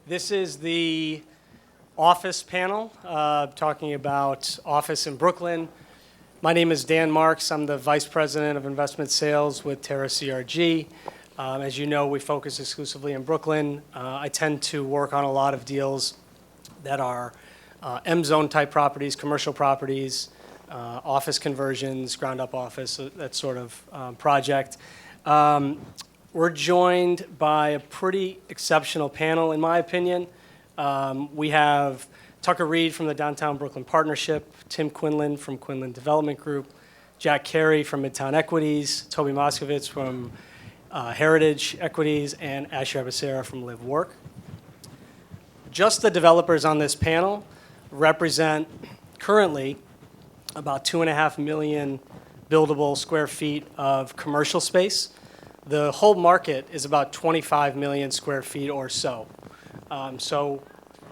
This is the office panel, talking about office in Brooklyn. My name is Dan Marks. I'm the Vice President of Investment Sales with TerraCRG. As you know, we focus exclusively in Brooklyn. I tend to work on a lot of deals that are M-zone type properties, commercial properties, office conversions, ground-up office, that sort of project. We're joined by a pretty exceptional panel, in my opinion. We have Tucker Reed from the Downtown Brooklyn Partnership, Tim Quinlan from Quinlan Development Group, Jack Cayre from Midtown Equities, Toby Moskovits from Heritage Equities, and Abehsera from LIVWRK. Just the developers on this panel represent currently about 2.5 million buildable square feet of commercial space. The whole market is about 25 million square feet or so. So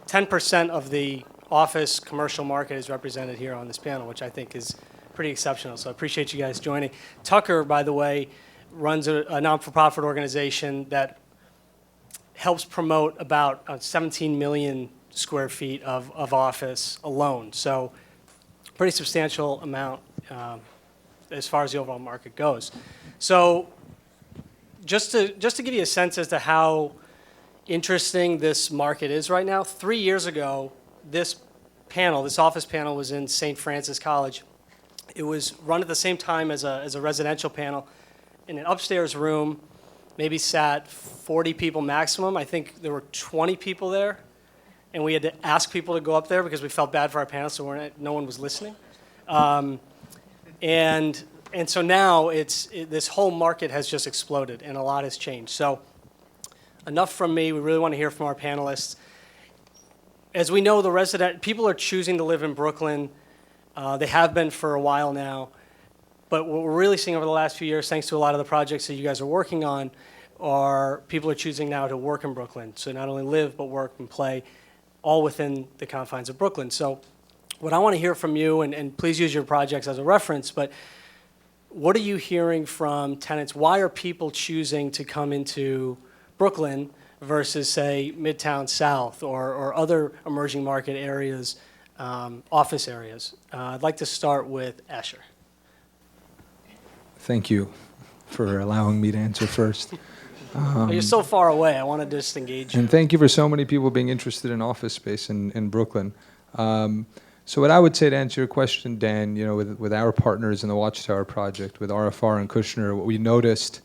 10% of the office commercial market is represented here on this panel, which I think is pretty exceptional. So I appreciate you guys joining. Tucker, by the way, runs a non-for-profit organization that helps promote about 17 million square feet of office alone. So pretty substantial amount as far as the overall market goes. So just to give you a sense as to how interesting this market is right now, 3 years ago, this office panel was in St. Francis College. It was run at the same time as a residential panel in an upstairs room, maybe sat 40 people maximum. I think there were 20 people there, and we had to ask people to go up there because we felt bad for our panel, so no one was listening. And so now this whole market has just exploded, and a lot has changed. So enough from me. We really want to hear from our panelists. As we know, people are choosing to live in Brooklyn. They have been for a while now. But what we're really seeing over the last few years, thanks to a lot of the projects that you guys are working on, are people are choosing now to work in Brooklyn. So not only live, but work and play, all within the confines of Brooklyn. So what I want to hear from you, and please use your projects as a reference, but what are you hearing from tenants? Why are people choosing to come into Brooklyn versus, say, Midtown South or other emerging market areas, office areas? I'd like to start with Asher. Thank you for allowing me to answer first. You're so far away. I want to just engage you. And thank you for so many people being interested in office space in Brooklyn. So what I would say to answer your question, Dan, with our partners in the Watchtower project, with RFR and Kushner, what we noticed,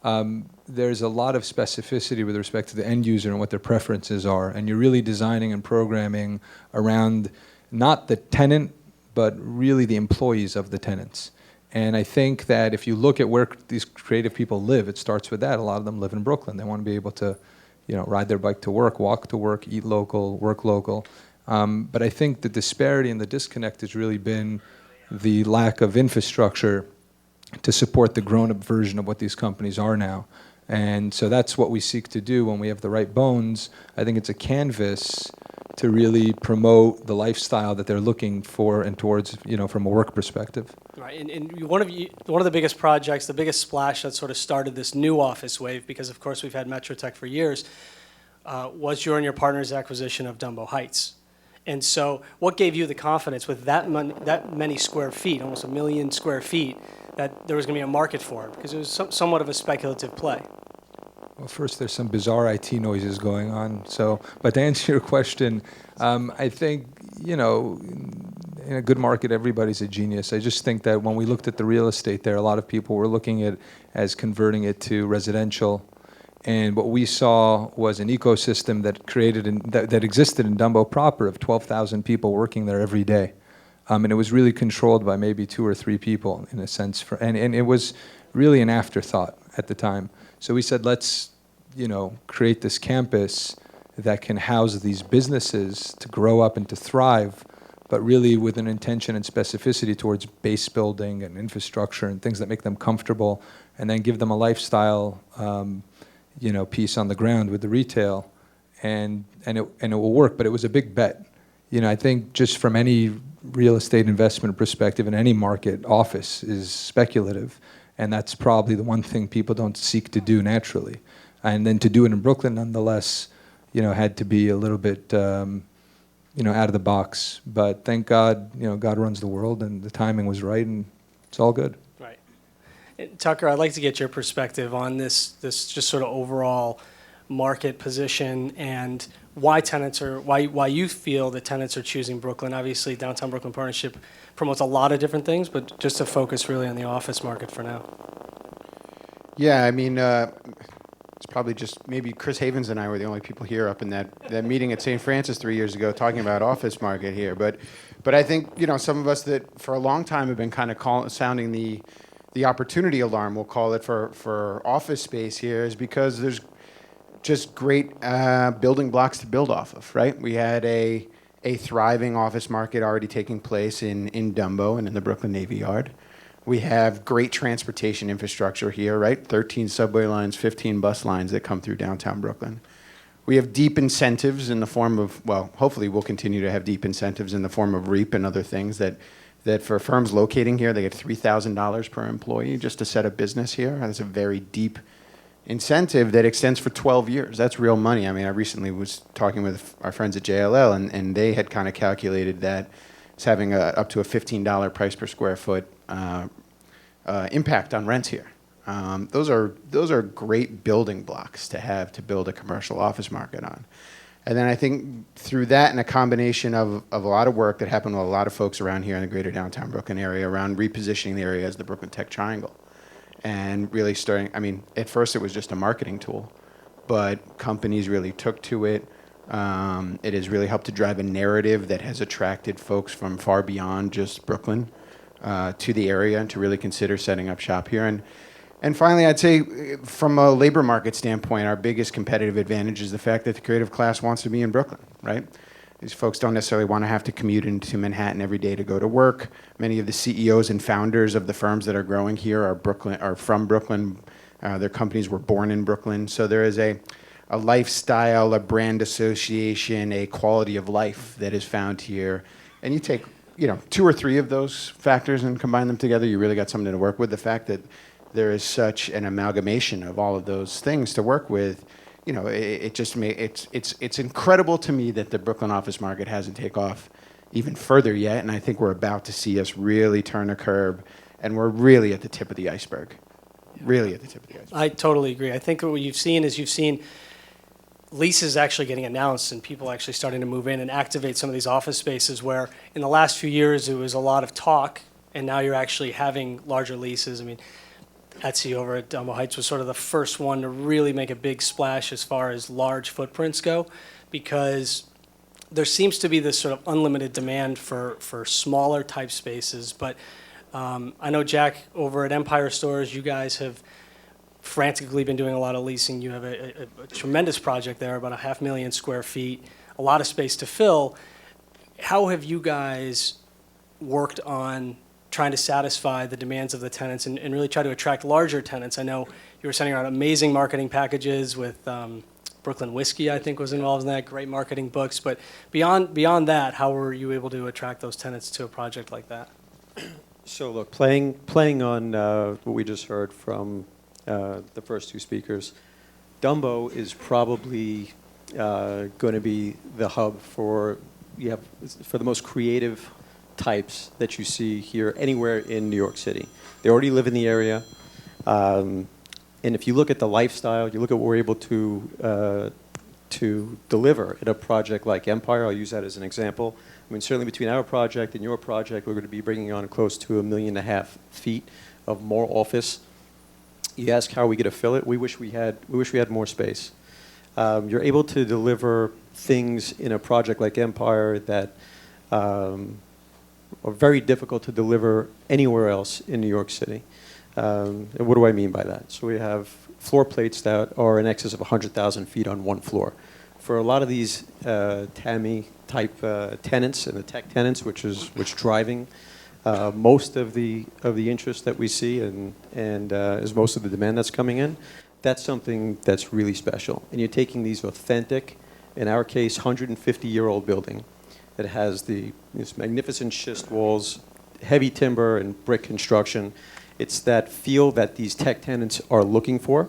there's a lot of specificity with respect to the end user and what their preferences are. And you're really designing and programming around not the tenant, but really the employees of the tenants. And I think that if you look at where these creative people live, it starts with that. A lot of them live in Brooklyn. They want to be able to, ride their bike to work, walk to work, eat local, work local. But I think the disparity and the disconnect has really been the lack of infrastructure to support the grown-up version of what these companies are now. And so that's what we seek to do when we have the right bones. I think it's a canvas to really promote the lifestyle that they're looking for and towards, from a work perspective. Right, and one of the biggest projects, the biggest splash that sort of started this new office wave, because of course we've had Metrotech for years, was your and your partner's acquisition of Dumbo Heights. And so what gave you the confidence with that many square feet, almost 1 million square feet, that there was going to be a market for it? Because it was somewhat of a speculative play. Well, first, there's some bizarre IT noises going on. But to answer your question, I think, in a good market, everybody's a genius. I just think that when we looked at the real estate there, a lot of people were looking at as converting it to residential. And what we saw was an ecosystem that existed in Dumbo proper of 12,000 people working there every day. And it was really controlled by maybe 2 or 3 people in a sense. And it was really an afterthought at the time. So we said, let's, create this campus that can house these businesses to grow up and to thrive, but really with an intention and specificity towards base building and infrastructure and things that make them comfortable, and then give them a lifestyle piece on the ground with the retail, and it will work. But it was a big bet. I think just from any real estate investment perspective in any market, office is speculative, and that's probably the one thing people don't seek to do naturally. And then to do it in Brooklyn, nonetheless, had to be a little bit, out of the box. But thank God, God runs the world, and the timing was right, and it's all good. Right. And Tucker, I'd like to get your perspective on this just sort of overall market position and why you feel that tenants are choosing Brooklyn. Obviously, Downtown Brooklyn Partnership promotes a lot of different things, but just to focus really on the office market for now. Yeah, I mean, it's probably just maybe Chris Havens and I were the only people here up in that meeting at St. Francis 3 years ago talking about office market here. But I think, some of us that for a long time have been kind of sounding the opportunity alarm, we'll call it, for office space here is because there's just great building blocks to build off of, right? We had a thriving office market already taking place in Dumbo and in the Brooklyn Navy Yard. We have great transportation infrastructure here, right? 13 subway lines, 15 bus lines that come through downtown Brooklyn. We have deep incentives in the form of, well, hopefully we'll continue to have deep incentives in the form of REAP and other things that for firms locating here, they get $3,000 per employee just to set up business here. That's a very deep incentive that extends for 12 years. That's real money. I mean, I recently was talking with our friends at JLL, and they had kind of calculated that it's having up to a $15 price per square foot impact on rents here. Those are great building blocks to have to build a commercial office market on. And then I think through that and a combination of a lot of work that happened with a lot of folks around here in the greater downtown Brooklyn area around repositioning the area as the Brooklyn Tech Triangle. And really at first it was just a marketing tool, but companies really took to it. It has really helped to drive a narrative that has attracted folks from far beyond just Brooklyn to the area and to really consider setting up shop here. And finally, I'd say from a labor market standpoint, our biggest competitive advantage is the fact that the creative class wants to be in Brooklyn, right? These folks don't necessarily want to have to commute into Manhattan every day to go to work. Many of the CEOs and founders of the firms that are growing here are from Brooklyn. Their companies were born in Brooklyn. So there is a lifestyle, a brand association, a quality of life that is found here. And you take, 2 or 3 of those factors and combine them together, you really got something to work with. The fact that there is such an amalgamation of all of those things to work with, it's incredible to me that the Brooklyn office market hasn't taken off even further yet, and I think we're about to see us really turn a curve, and we're really at the tip of the iceberg. Really at the tip of the iceberg. I totally agree. I think what you've seen leases actually getting announced and people actually starting to move in and activate some of these office spaces where in the last few years it was a lot of talk, and now you're actually having larger leases. I mean, Etsy over at Dumbo Heights was sort of the first one to really make a big splash as far as large footprints go, because there seems to be this sort of unlimited demand for smaller type spaces. But I know, Jack, over at Empire Stores, you guys have frantically been doing a lot of leasing. You have a tremendous project there, about 500,000 square feet, a lot of space to fill. How have you guys worked on trying to satisfy the demands of the tenants and really try to attract larger tenants? I know you were sending around amazing marketing packages with Brooklyn Whiskey, I think, was involved in that, great marketing books. But beyond that, how were you able to attract those tenants to a project like that? So look, playing on what we just heard from the first 2 speakers, Dumbo is probably going to be the hub for the most creative types that you see here anywhere in New York City. They already live in the area. And if you look at the lifestyle, you look at what we're able to deliver in a project like Empire, I'll use that as an example. I mean, certainly between our project and your project, we're going to be bringing on close to 1.5 million feet of more office. You ask how we get to fill it. We wish we had more space. You're able to deliver things in a project like Empire that are very difficult to deliver anywhere else in New York City. And what do I mean by that? So we have floor plates that are in excess of 100,000 feet on one floor. For a lot of these TAMI-type tenants and the tech tenants, which driving most of the interest that we see and is most of the demand that's coming in, that's something that's really special. And you're taking these authentic, in our case, 150-year-old building that has these magnificent schist walls, heavy timber and brick construction. It's that feel that these tech tenants are looking for,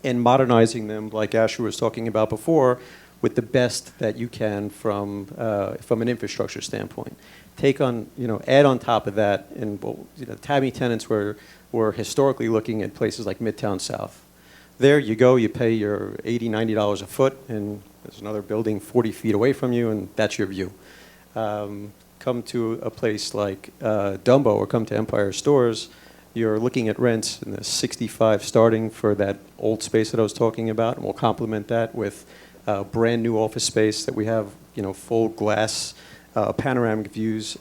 and modernizing them, like Asher was talking about before, with the best that you can from an infrastructure standpoint. Add on top of that, and TAMI tenants were historically looking at places like Midtown South. There you go, you pay your $80, $90 a foot, and there's another building 40 feet away from you, and that's your view. Come to a place like Dumbo or come to Empire Stores, you're looking at rents in the 65 starting for that old space that I was talking about, and we'll complement that with brand new office space that we have, full glass panoramic views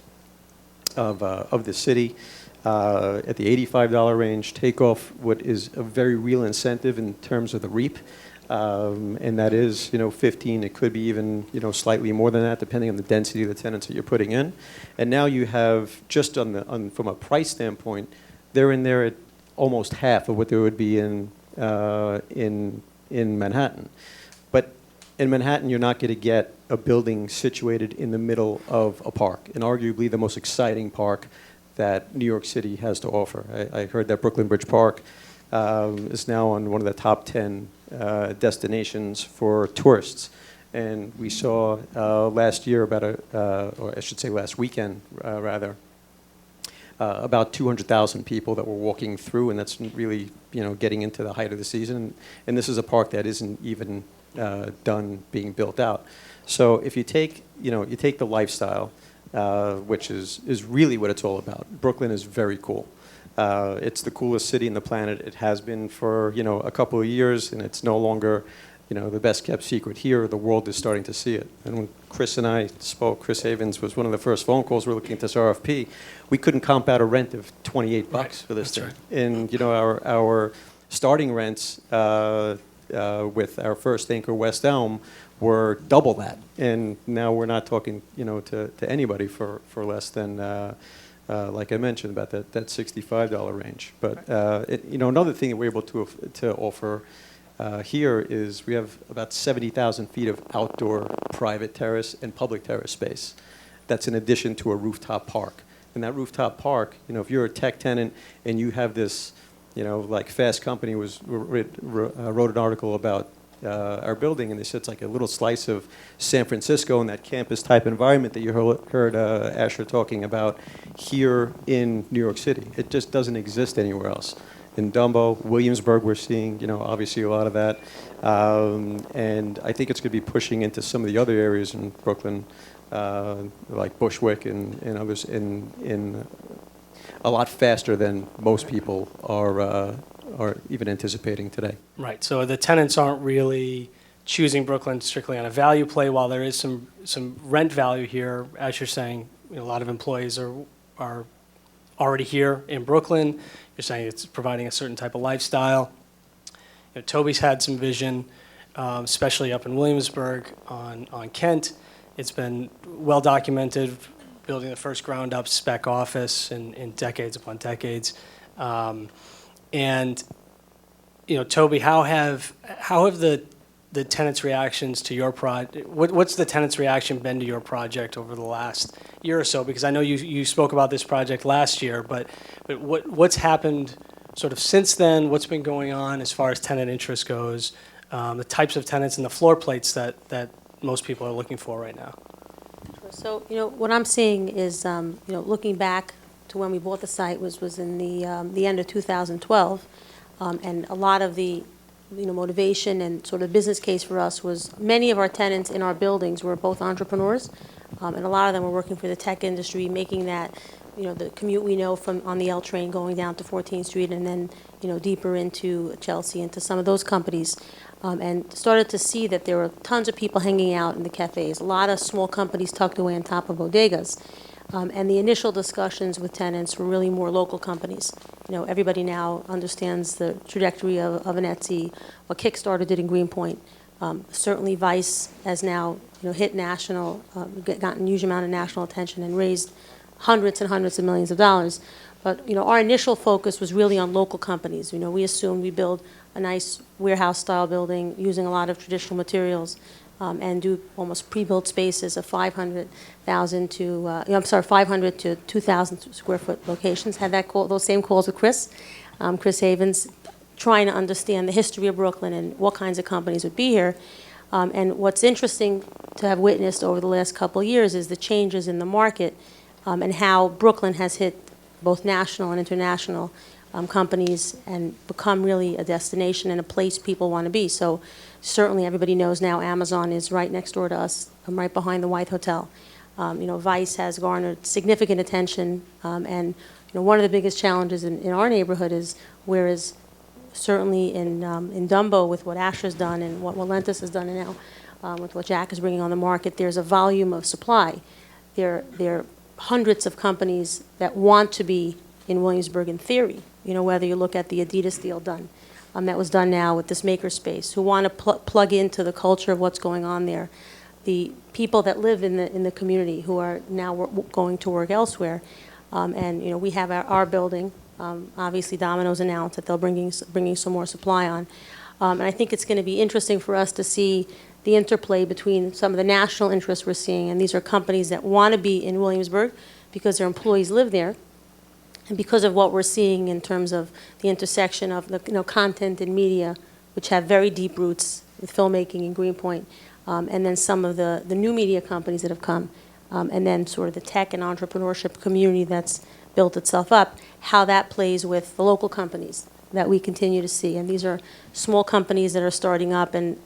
of the city. At the $85 range, take off what is a very real incentive in terms of the REAP, and that is 15. It could be even slightly more than that, depending on the density of the tenants that you're putting in. And now you have just from a price standpoint, they're in there at almost half of what there would be in Manhattan. But in Manhattan, you're not going to get a building situated in the middle of a park, and arguably the most exciting park that New York City has to offer. I heard that Brooklyn Bridge Park is now on one of the top 10 destinations for tourists. And we saw last year or I should say last weekend, rather, about 200,000 people that were walking through, and that's really, getting into the height of the season. And this is a park that isn't even done being built out. So if you take the lifestyle, which is really what it's all about. Brooklyn is very cool. It's the coolest city on the planet. It has been for a couple of years, and it's no longer the best kept secret here. The world is starting to see it. And when Chris and I spoke, Chris Havens was one of the first phone calls. We're looking at this RFP. We couldn't comp out a rent of $28 for this thing. Right. And our starting rents with our first anchor, West Elm, were double that, and now we're not talking, to anybody for less than, like I mentioned, about that $65 range. But another thing that we're able to offer here is we have about 70,000 feet of outdoor private terrace and public terrace space. That's in addition to a rooftop park. And that rooftop park, if you're a tech tenant and you have this, like Fast Company wrote an article about our building, and they said it's like a little slice of San Francisco in that campus type environment that you heard Asher talking about here in New York City. It just doesn't exist anywhere else. In Dumbo, Williamsburg, we're seeing obviously a lot of that, and I think it's going to be pushing into some of the other areas in Brooklyn, like Bushwick and others, in a lot faster than most people are even anticipating today. Right. So the tenants aren't really choosing Brooklyn strictly on a value play, while there is some rent value here. As you're saying, a lot of employees are already here in Brooklyn. You're saying it's providing a certain type of lifestyle. Toby's had some vision, especially up in Williamsburg on Kent. It's been well documented, building the first ground up spec office in decades upon decades. And Toby, how have the tenants' reactions to your project? What's the tenants' reaction been to your project over the last year or so? Because I know you spoke about this project last year, but what's happened sort of since then? What's been going on as far as tenant interest goes? The types of tenants and the floor plates that most people are looking for right now. So what I'm seeing is looking back to when we bought the site was in the end of 2012, and a lot of the motivation and sort of business case for us was many of our tenants in our buildings were both entrepreneurs, and a lot of them were working for the tech industry, making that the commute we know from on the L train going down to 14th Street and then deeper into Chelsea, into some of those companies, and started to see that there were tons of people hanging out in the cafes, a lot of small companies tucked away on top of bodegas. And the initial discussions with tenants were really more local companies. Everybody now understands the trajectory of an Etsy, what Kickstarter did in Greenpoint. Certainly Vice has now hit national, gotten a huge amount of national attention and raised hundreds and hundreds of millions of dollars. But our initial focus was really on local companies. We assumed we build a nice warehouse-style building using a lot of traditional materials, and do almost pre-built spaces of 500 to 2,000 square foot locations. Had those same calls with Chris Havens, trying to understand the history of Brooklyn and what kinds of companies would be here. And what's interesting to have witnessed over the last couple of years is the changes in the market and how Brooklyn has hit both national and international companies and become really a destination and a place people want to be. So certainly everybody knows now Amazon is right next door to us, right behind the White Hotel. Vice has garnered significant attention, and one of the biggest challenges in our neighborhood is, whereas certainly in Dumbo with what Asher's done and what Lentis has done now, with what Jack is bringing on the market, there's a volume of supply. There are hundreds of companies that want to be in Williamsburg in theory, whether you look at the Adidas deal done, that was done now with this makerspace, who want to plug into the culture of what's going on there. The people that live in the community who are now going to work elsewhere. And we have our building. Obviously, Domino's announced that they'll bringing some more supply on. And I think it's going to be interesting for us to see the interplay between some of the national interests we're seeing, and these are companies that want to be in Williamsburg because their employees live there, and because of what we're seeing in terms of the intersection of the content and media, which have very deep roots with filmmaking in Greenpoint, and then some of the new media companies that have come, and then sort of the tech and entrepreneurship community that's built itself up, how that plays with the local companies that we continue to see. And these are small companies that are starting up and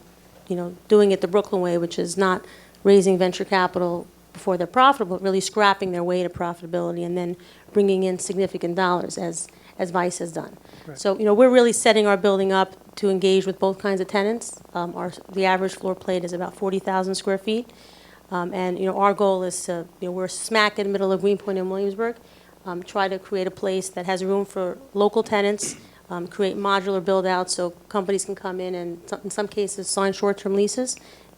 doing it the Brooklyn way, which is not raising venture capital before they're profitable, but really scrapping their way to profitability and then bringing in significant dollars, as Vice has done. Right. So, we're really setting our building up to engage with both kinds of tenants. The average floor plate is about 40,000 square feet. And, our goal is to, we're smack in the middle of Greenpoint and Williamsburg, try to create a place that has room for local tenants, create modular build-outs so companies can come in and, in some cases, sign short-term leases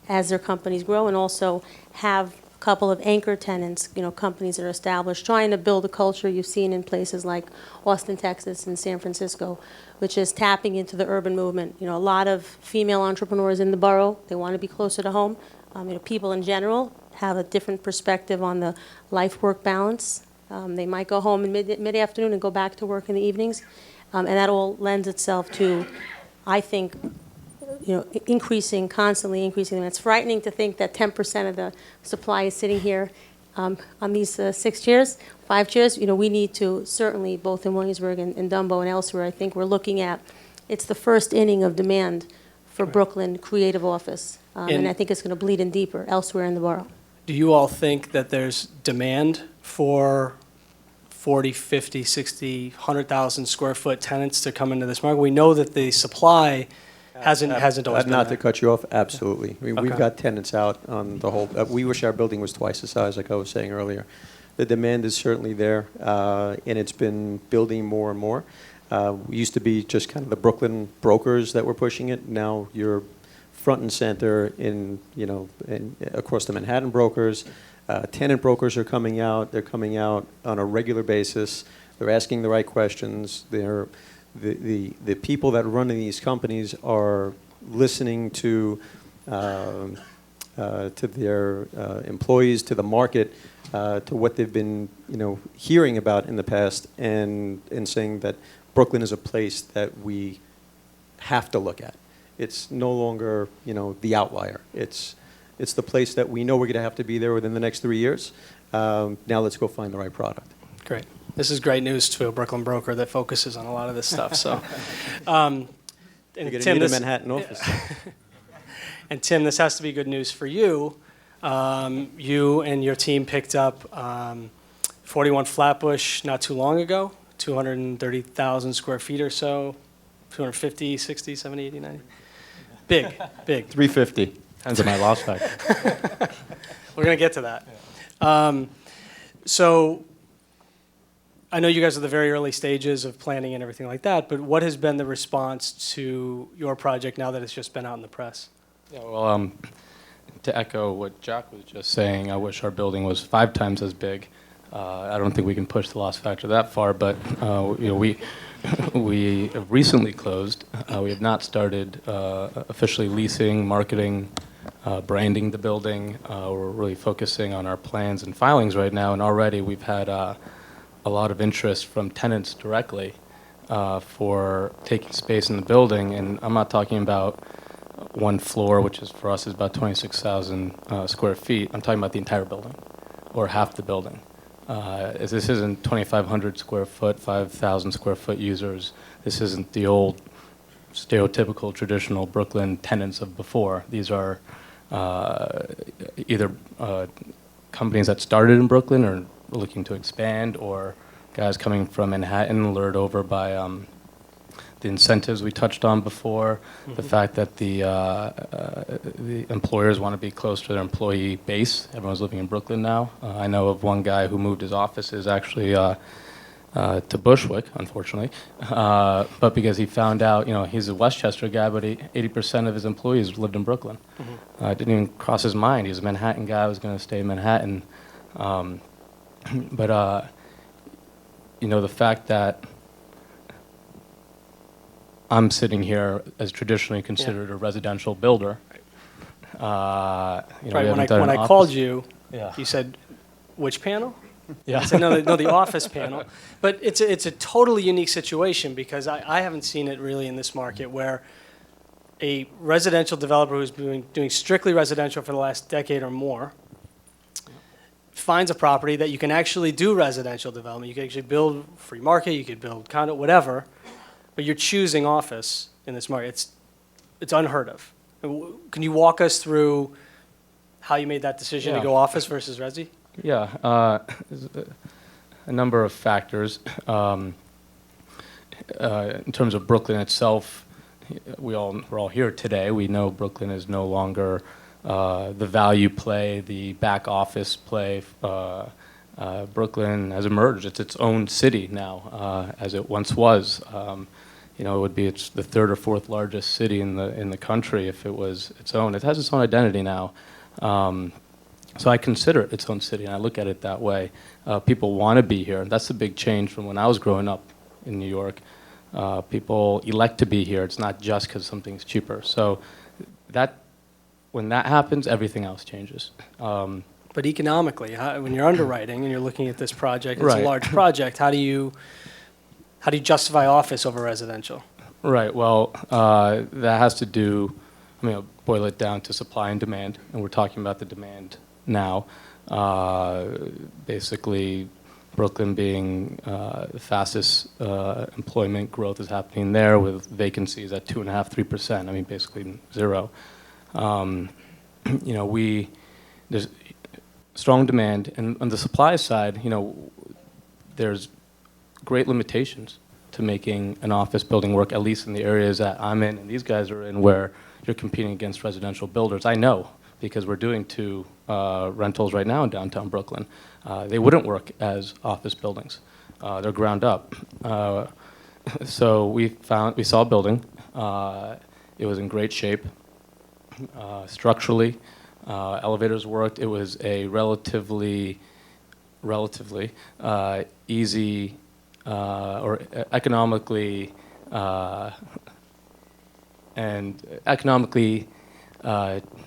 as their companies grow, and also have a couple of anchor tenants, companies that are established, trying to build a culture you've seen in places like Austin, Texas, and San Francisco, which is tapping into the urban movement. A lot of female entrepreneurs in the borough, they want to be closer to home. People in general have a different perspective on the life-work balance. They might go home in mid-afternoon and go back to work in the evenings. And that all lends itself to, I think, constantly increasing. And it's frightening to think that 10% of the supply is sitting here on these 5 chairs. We need to, certainly, both in Williamsburg and Dumbo and elsewhere, I think we're looking at, it's the first inning of demand for Brooklyn creative office. And I think it's going to bleed in deeper elsewhere in the borough. Do you all think that there's demand for 40, 50, 60, 100,000 square foot tenants to come into this market? We know that the supply hasn't always been Not there. to cut you off, absolutely. I mean, Okay. we've got tenants out on the whole. We wish our building was twice the size, like I was saying earlier. The demand is certainly there, and it's been building more and more. We used to be just kind of the Brooklyn brokers that were pushing it. Now you're front and center in across the Manhattan brokers. Tenant brokers are coming out. They're coming out on a regular basis. They're asking the right questions. The people that run these companies are listening to their employees, to the market, to what they've been hearing about in the past, and saying that Brooklyn is a place that we have to look at. It's no longer the outlier. It's the place that we know we're going to have to be there within the next 3 years. Now let's go find the right product. Great. This is great news to a Brooklyn broker that focuses on a lot of this stuff. So, and You're going to Tim, need a this, Manhattan office. and Tim, this has to be good news for you. You and your team picked up 41 Flatbush not too long ago, 230,000 square feet or so, 250, 60, 70, 80, 90. Big. 350. Depends on my loss factor. We're going to get to that. So I know you guys are the very early stages of planning and everything like that, but what has been the response to your project now that it's just been out in the press? Yeah, well, to echo what Jack was just saying, I wish our building was 5 times as big. I don't think we can push the loss factor that far, but we have recently closed. We have not started officially leasing, marketing, branding the building. We're really focusing on our plans and filings right now, and already we've had a lot of interest from tenants directly for taking space in the building. And I'm not talking about one floor, which is for us is about 26,000 square feet. I'm talking about the entire building, or half the building. This isn't 2,500 square foot, 5,000 square foot users. This isn't the old stereotypical traditional Brooklyn tenants of before. These are either companies that started in Brooklyn or looking to expand, or guys coming from Manhattan lured over by the incentives we touched on before, the fact that the employers want to be close to their employee base. Everyone's living in Brooklyn now. I know of one guy who moved his offices actually to Bushwick, unfortunately, but because he found out, he's a Westchester guy, but 80% of his employees lived in Brooklyn. It didn't even cross his mind. He was a Manhattan guy, was going to stay in Manhattan. But the fact that I'm sitting here as traditionally considered a residential builder. Right, We when haven't done when an I called office- you, Yeah. you said, which panel? Yeah. I said, no, the office panel. But it's a totally unique situation because I haven't seen it really in this market where a residential developer who's been doing strictly residential for the last decade or more finds a property that you can actually do residential development. You can actually build free market, you could build condo, whatever, but you're choosing office in this market. It's unheard of. Can you walk us through how you made that decision to Yeah. go office versus resi? Yeah, there's a number of factors. In terms of Brooklyn itself, we're all here today. We know Brooklyn is no longer the value play, the back office play. Brooklyn has emerged. It's its own city now, as it once was. It's the third or fourth largest city in the country if it was its own. It has its own identity now. So I consider it its own city, and I look at it that way. People want to be here. That's the big change from when I was growing up in New York. People elect to be here. It's not just because something's cheaper. So when that happens, everything else changes. But economically, when you're underwriting and you're looking at this project, it's Right. a large project. How do you justify office over residential? Right. Well, that has to do. I'll boil it down to supply and demand, and we're talking about the demand now. Basically, Brooklyn being the fastest employment growth is happening there, with vacancies at 2.5%, 3%. Basically zero. There's strong demand, and on the supply side, there's great limitations to making an office building work, at least in the areas that I'm in and these guys are in, where you're competing against residential builders. I know, because we're doing 2 rentals right now in downtown Brooklyn. They wouldn't work as office buildings. They're ground up. So we saw a building. It was in great shape. Structurally, elevators worked. It was a relatively easy or economically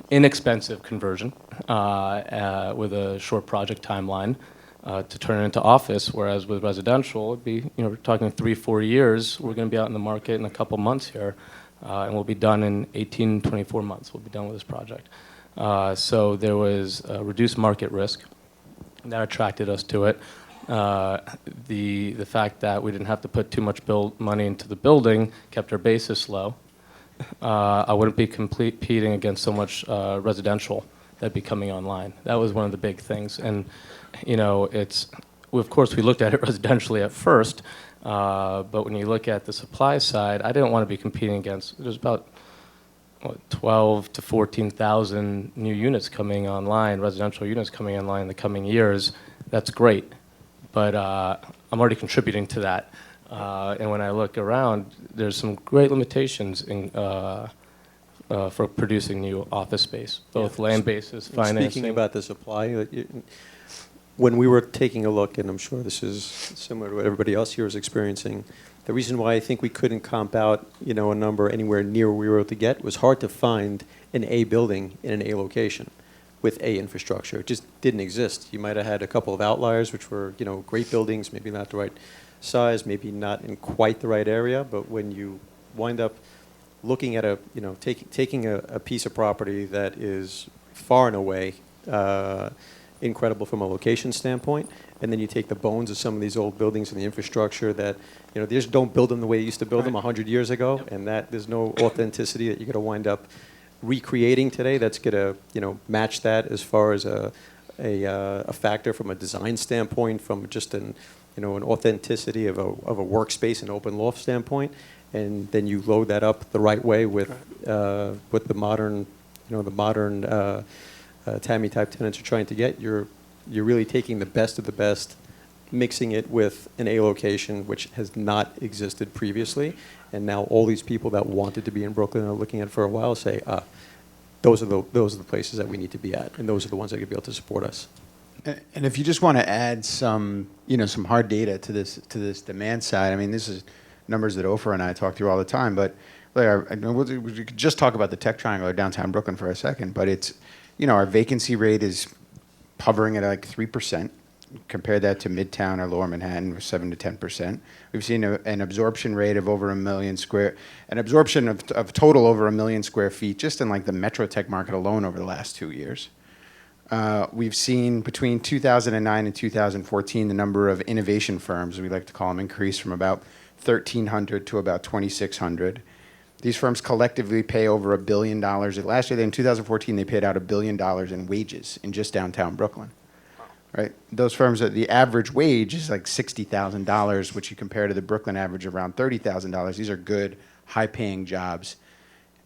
inexpensive conversion with a short project timeline to turn it into office. Whereas with residential, it'd be we're talking 3-4 years. We're going to be out in the market in a couple months here, and we'll be done in 18-24 months. We'll be done with this project. So there was reduced market risk that attracted us to it. The fact that we didn't have to put too much money into the building kept our basis low. I wouldn't be competing against so much residential that'd be coming online. That was one of the big things. And of course we looked at it residentially at first, but when you look at the supply side, I didn't want to be competing against. There's about 12 to 14,000 new units coming online, residential units coming online in the coming years. That's great, but I'm already contributing to that. And when I look around, there's some great limitations for producing new office space, both land basis, financing. Speaking about the supply, when we were taking a look, and I'm sure this is similar to what everybody else here is experiencing, the reason why I think we couldn't comp out, a number anywhere near where we were able to get was hard to find an A building in an A location with A infrastructure. It just didn't exist. You might have had a couple of outliers, which were, great buildings, maybe not the right size, maybe not in quite the right area, but when you wind up looking at taking a piece of property that is far and away incredible from a location standpoint, and then you take the bones of some of these old buildings and the infrastructure that, they just don't build them the way they used to build them 100 years ago, and that there's no authenticity that you're going to wind up recreating today that's going to, match that as far as a factor from a design standpoint, from just an authenticity of a workspace and open loft standpoint, and then you load that up the right way with the modern, TAMI type tenants are trying to get. You're really taking the best of the best, mixing it with an A location which has not existed previously, and now all these people that wanted to be in Brooklyn and are looking at it for a while say, those are the places that we need to be at, and those are the ones that could be able to support us. And if you just want to add some hard data to this demand side, I mean, this is numbers that Ofer and I talk through all the time. But we could just talk about the Tech Triangle or downtown Brooklyn for a second. But it's, our vacancy rate is hovering at like 3%. Compare that to Midtown or Lower Manhattan, with 7 to 10%. We've seen an absorption rate of over an absorption of total over 1 million square feet just in like the Metro Tech market alone over the last 2 years. We've seen between 2009 and 2014 the number of innovation firms, as we like to call them, increase from about 1,300 to about 2,600. These firms collectively pay over $1 billion. Last year, in 2014, they paid out $1 billion in wages in just downtown Brooklyn. Right? Those firms, the average wage is like $60,000, which you compare to the Brooklyn average around $30,000. These are good, high-paying jobs.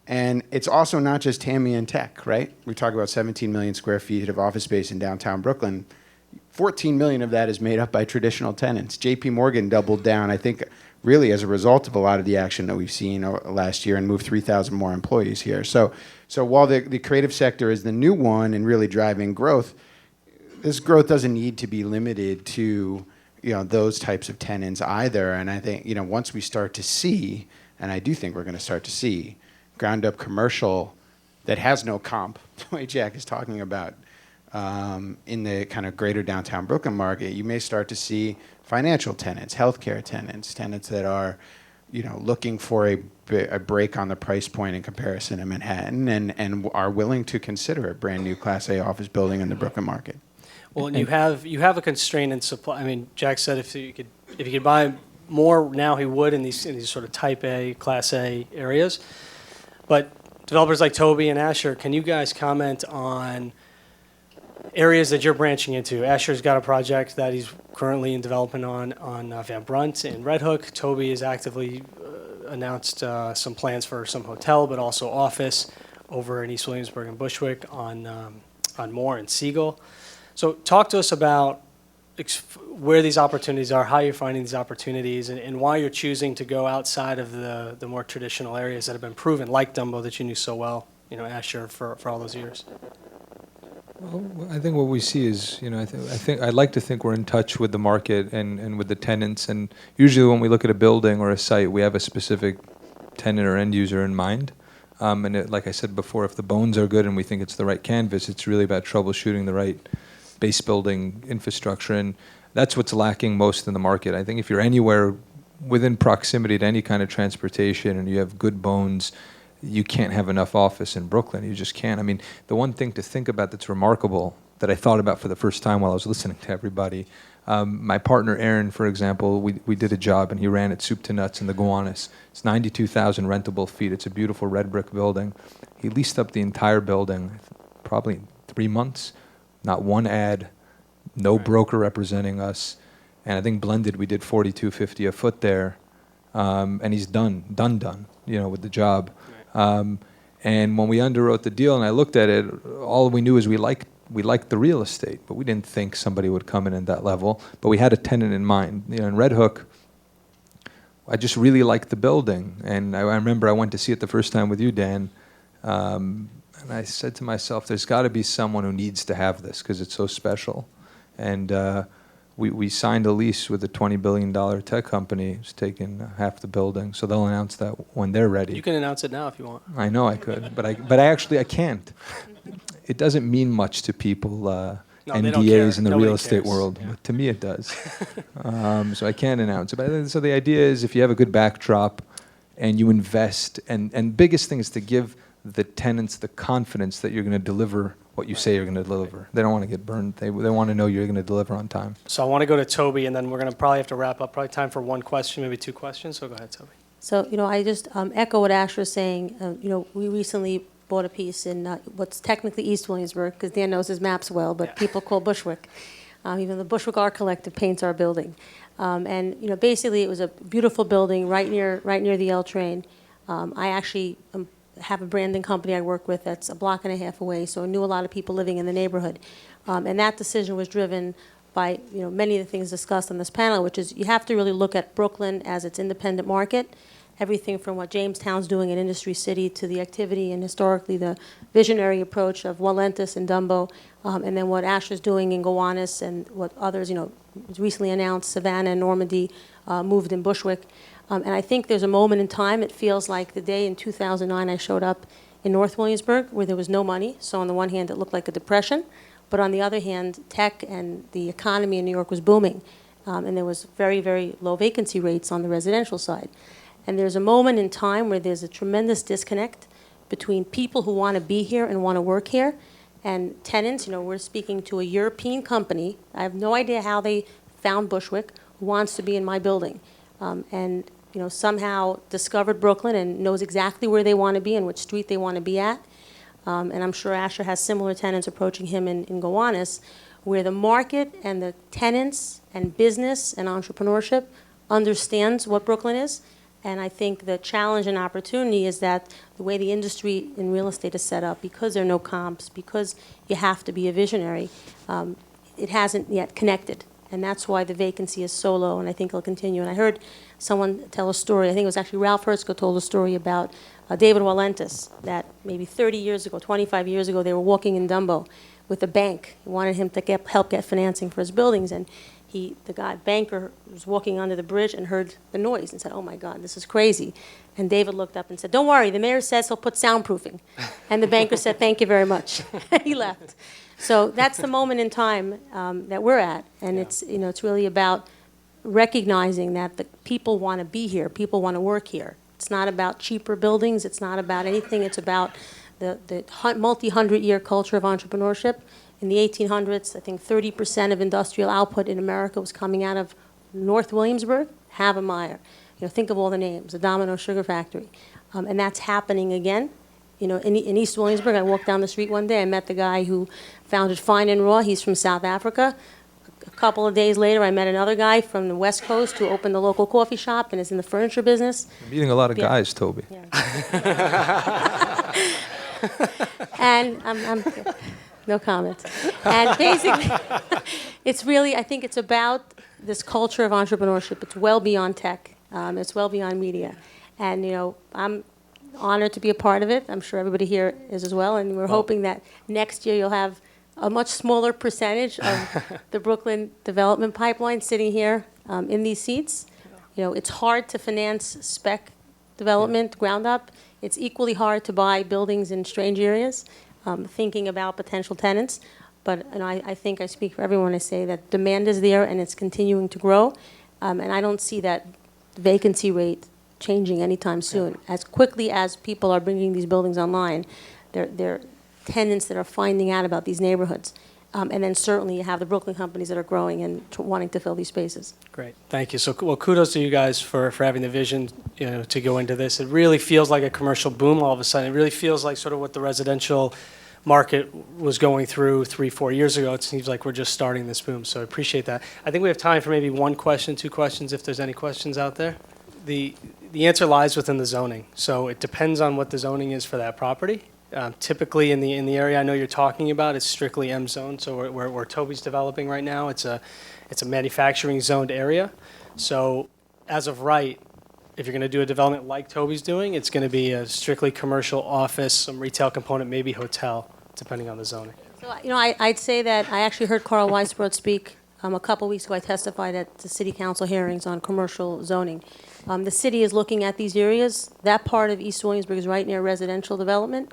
And it's also not just TAMI and tech, right? We talk about 17 million square feet of office space in downtown Brooklyn. 14 million of that is made up by traditional tenants. JP Morgan doubled down, I think, really as a result of a lot of the action that we've seen last year, and moved 3,000 more employees here. So while the creative sector is the new one and really driving growth, this growth doesn't need to be limited to those types of tenants either. And I think once we start to see, and I do think we're going to start to see, ground up commercial that has no comp, the way Jack is talking about, in the kind of greater downtown Brooklyn market, you may start to see financial tenants, healthcare tenants that are looking for a break on the price point in comparison to Manhattan, and are willing to consider a brand new Class A office building in the Brooklyn market. Well, and you have a constraint in supply. I mean, Jack said if you could buy more now, he would in these sort of Type A, Class A areas. But developers like Toby and Asher, can you guys comment on areas that you're branching into? Asher's got a project that he's currently in development on Van Brunt in Red Hook. Toby has actively announced some plans for some hotel, but also office over in East Williamsburg and Bushwick on Moore and Siegel. So talk to us about where these opportunities are, how you're finding these opportunities, and why you're choosing to go outside of the more traditional areas that have been proven, like Dumbo that you knew so well, Asher, for all those years. Well, I think what we see is, I think I'd like to think we're in touch with the market and with the tenants. And usually when we look at a building or a site, we have a specific tenant or end user in mind. Like I said before, if the bones are good and we think it's the right canvas, it's really about troubleshooting the right base building infrastructure, and that's what's lacking most in the market. I think if you're anywhere within proximity to any kind of transportation and you have good bones, you can't have enough office in Brooklyn. You just can't. I mean, the one thing to think about that's remarkable that I thought about for the first time while I was listening to everybody, my partner Aaron, for example, we did a job and he ran it soup to nuts in the Gowanus. It's 92,000 rentable feet. It's a beautiful red brick building. He leased up the entire building, probably in 3 months. Not one ad, no broker representing us, and I think blended we did $42.50 a foot there, and he's done, with the job. And when we underwrote the deal and I looked at it, all we knew is we liked the real estate, but we didn't think somebody would come in at that level. But we had a tenant in mind. In Red Hook, I just really liked the building, and I remember I went to see it the first time with you, Dan. And I said to myself, there's got to be someone who needs to have this because it's so special. And we signed a lease with a $20 billion tech company who's taking half the building. So they'll announce that when they're ready. You can announce it now if you want. I know I could, but I can't. It doesn't mean much to people, NDAs in the real estate world. But to me it does. So I can't announce it. But so the idea is if you have a good backdrop, and you invest. And biggest thing is to give the tenants the confidence that you're going to deliver what you say you're going to deliver. They don't want to get burned. They want to know you're going to deliver on time. So I want to go to Toby, and then we're going to probably have to wrap up. Probably time for one question, maybe two questions. So go ahead, Toby. So, I just echo what Asher is saying. We recently bought a piece in what's technically East Williamsburg, because Dan knows his maps well, but people call Bushwick. Even the Bushwick Art Collective paints our building. And, basically, it was a beautiful building right near the L train. I actually have a branding company I work with that's a block and a half away, so I knew a lot of people living in the neighborhood. And that decision was driven by, many of the things discussed on this panel, which is you have to really look at Brooklyn as its independent market. Everything from what Jamestown's doing in Industry City to the activity and historically the visionary approach of Walentis and Dumbo, and then what Asher's doing in Gowanus and what others, recently announced, Savannah and Normandy moved in Bushwick. And I think there's a moment in time, it feels like the day in 2009 I showed up in North Williamsburg where there was no money. So on the one hand, it looked like a depression, but on the other hand, tech and the economy in New York was booming. And there was very, very low vacancy rates on the residential side. And there's a moment in time where there's a tremendous disconnect between people who want to be here and want to work here and tenants. We're speaking to a European company. I have no idea how they found Bushwick, who wants to be in my building. And somehow discovered Brooklyn and knows exactly where they want to be and which street they want to be at. And I'm sure Asher has similar tenants approaching him in Gowanus, where the market and the tenants and business and entrepreneurship understands what Brooklyn is. And I think the challenge and opportunity is that the way the industry in real estate is set up, because there are no comps, because you have to be a visionary, it hasn't yet connected. And that's why the vacancy is so low, and I think it'll continue. And I heard someone tell a story, I think it was actually Ralph Hertzko told a story about David Walentis, that maybe 30 years ago, 25 years ago, they were walking in Dumbo with a bank. He wanted him to help get financing for his buildings, and the banker was walking under the bridge and heard the noise and said, "Oh my God, this is crazy." And David looked up and said, "Don't worry, the mayor says he'll put soundproofing." And the banker said, "Thank you very much." He left. So that's the moment in time that we're at, and it's really about recognizing that the people want to be here, people want to work here. It's not about cheaper buildings, it's not about anything, it's about the multi-hundred-year culture of entrepreneurship. In the 1800s, I think 30% of industrial output in America was coming out of North Williamsburg, Havemeyer. Think of all the names, the Domino Sugar Factory. And that's happening again. In East Williamsburg, I walked down the street one day, I met the guy who founded Fine and Raw. He's from South Africa. A couple of days later, I met another guy from the West Coast who opened a local coffee shop and is in the furniture business. You're meeting a lot of guys, Toby. Yeah. And I'm no comment. And basically, it's really, I think it's about this culture of entrepreneurship. It's well beyond tech. It's well beyond media. And, I'm honored to be a part of it. I'm sure everybody here is as well. And we're hoping that next year you'll have a much smaller percentage of the Brooklyn development pipeline sitting here in these seats. It's hard to finance spec development, ground up. It's equally hard to buy buildings in strange areas, thinking about potential tenants. But I think I speak for everyone. I say that demand is there and it's continuing to grow. And I don't see that vacancy rate changing anytime soon. As quickly as people are bringing these buildings online, they're tenants that are finding out about these neighborhoods. And then certainly you have the Brooklyn companies that are growing and wanting to fill these spaces. Great, thank you. So, well, kudos to you guys for having the vision, to go into this. It really feels like a commercial boom all of a sudden. It really feels like sort of what the residential market was going through 3-4 years ago. It seems like we're just starting this boom, so I appreciate that. I think we have time for maybe one question, two questions, if there's any questions out there. The answer lies within the zoning. So it depends on what the zoning is for that property. Typically in the area I know you're talking about, it's strictly M zone. So where Toby's developing right now, it's a manufacturing zoned area. So as of right, if you're going to do a development like Toby's doing, it's going to be a strictly commercial office, some retail component, maybe hotel, depending on the zoning. So, I'd say that I actually heard Carl Weisbrod speak a couple weeks ago. I testified at the city council hearings on commercial zoning. The city is looking at these areas. That part of East Williamsburg is right near residential development.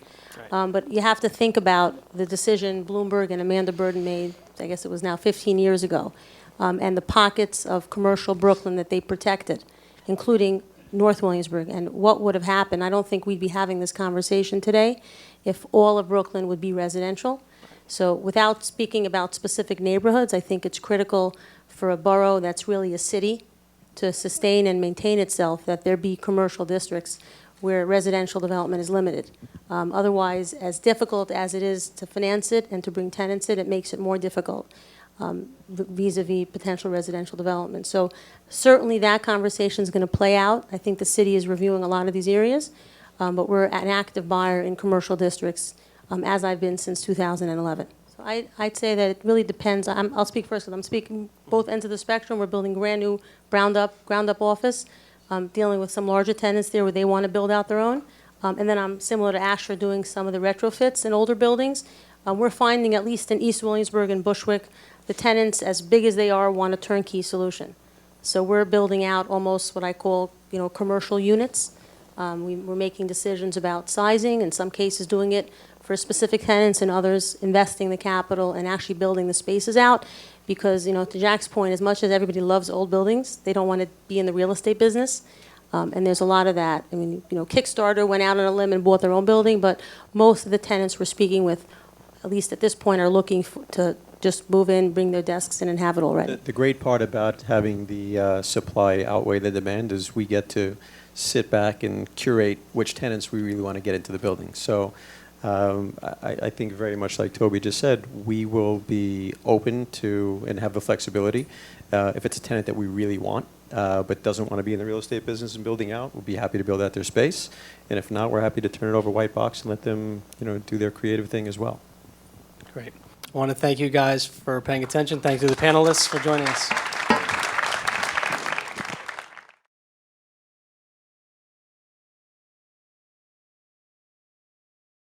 Right. But you have to think about the decision Bloomberg and Amanda Burden made, I guess it was now 15 years ago, and the pockets of commercial Brooklyn that they protected, including North Williamsburg. And what would have happened, I don't think we'd be having this conversation today if all of Brooklyn would be residential. So without speaking about specific neighborhoods, I think it's critical for a borough that's really a city to sustain and maintain itself, that there be commercial districts where residential development is limited. Otherwise, as difficult as it is to finance it and to bring tenants in, it makes it more difficult vis-a-vis potential residential development. So certainly that conversation is going to play out. I think the city is reviewing a lot of these areas, but we're an active buyer in commercial districts, as I've been since 2011. So I'd say that it really depends. I'll speak first because I'm speaking both ends of the spectrum. We're building brand new ground up office, dealing with some larger tenants there where they want to build out their own. And then I'm similar to Asher doing some of the retrofits in older buildings. We're finding, at least in East Williamsburg and Bushwick, the tenants, as big as they are, want a turnkey solution. So we're building out almost what I call, commercial units. We're making decisions about sizing, in some cases doing it for specific tenants, and others investing the capital and actually building the spaces out. Because, to Jack's point, as much as everybody loves old buildings, they don't want to be in the real estate business. And there's a lot of that. I mean, Kickstarter went out on a limb and bought their own building, but most of the tenants we're speaking with, at least at this point, are looking to just move in, bring their desks in, and have it already. The great part about having the supply outweigh the demand is we get to sit back and curate which tenants we really want to get into the building. So I think very much like Toby just said, we will be open to and have the flexibility. If it's a tenant that we really want, but doesn't want to be in the real estate business and building out, we'll be happy to build out their space. And if not, we're happy to turn it over white box and let them, do their creative thing as well. Great. I want to thank you guys for paying attention. Thank you to the panelists for joining us.